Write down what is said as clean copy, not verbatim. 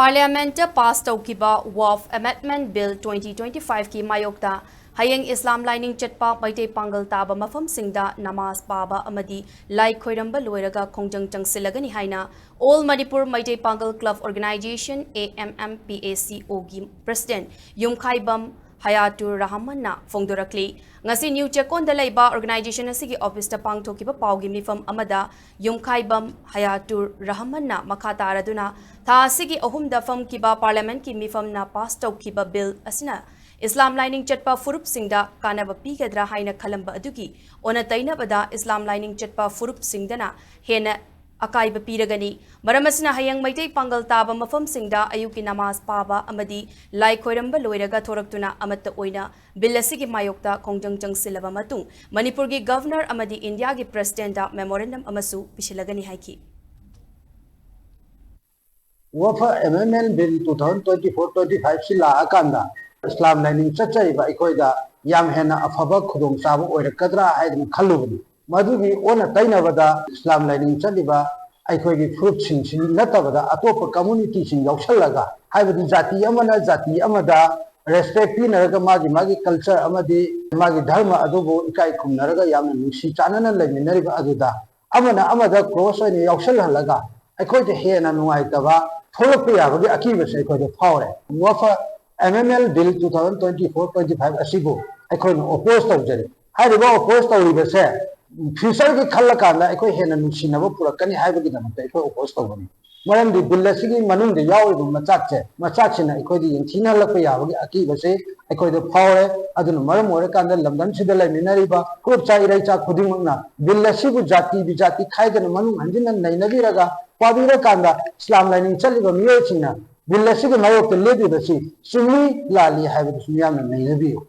Parliament pass taukiba WAF Amendment Bill 2025 ki mayokta hayeng Islam lining chatpa maitei pangal taba mafam singda namaz paba amadi lai khoiramba loiraga Khongjang Changsinlagani haina All Manipur Maitei Pangal Club Organization AMMPACO gi President Imphal Hayatur Rahmanna Fongdorakli ngasi new chekon da laiba organization asigi office ta pangthokiba pawgi mifam amada Imphal Hayatur Rahmanna makhata araduna tha asigi ahum da fam kiba parliament ki mifam na pass taukiba bill asina Islam lining chatpa furup singda kanaba pigadra haina khalamba adugi ona tainabada Islam lining chatpa furup singdana hena Akai Piragani, Maramasina Hayang Maitei Pangal Taba Mafam Singda, Ayuki Namaz Paba, Amadi, Lai Koiramba Loiraga Toraktuna, Amata Oina, Billasiki Mayokta, Khongjang Changsinlaba Matung, Manipurgi Governor Amadi India gi President Memorandum Amasu, Khongjang Haiki. WAF Amendment Bill 2024-25 Sila Akanda, Islam Lining Chachaiba Ikoida, Yam Hena Afaba Kudong Sabu or Kadra Aydin Kalubni. Madugi ona tainabada Islam lining chaliba aikogi fruit sing natabada atopa community sing yaushalaga haibadi jati amada respect pinaraga magi culture amadi magi dharma adubu ikai khumnaraga yamna nusi chanana leminariba aduda amada cross oine yaushalhalaga aikoje hena nuaitaba tholopa yabagi akiba se aikoje phawre wafa MML Bill 2024-25 asigo aikoina oppose tawjari haiba oppose tawriba se future की खल्ला कांदा एको हेना नुसिनाबो पुरकनी हाइबगी दमते एको oppose तवनी मरम दि bill सिगी मनुंग दे याव मचाकसेना एको दि यंथिना लप याबगी अकीबसे एको दे फावरे अदुन मरम ओरे कांदा लमदन सिदा लेमिनरिबा group चा इराइचा खुदिमंगना बिल सिगु जाति बिजाति खाइदन मनुंग हंजिन नैनबिरगा पाबिरा कांदा इस्लाम लाइनिंग चलिबा मियोचिना बिल सिगु नयोक लेबिबसी सुमी लाली हाइबगी सुमियाम नैनबियो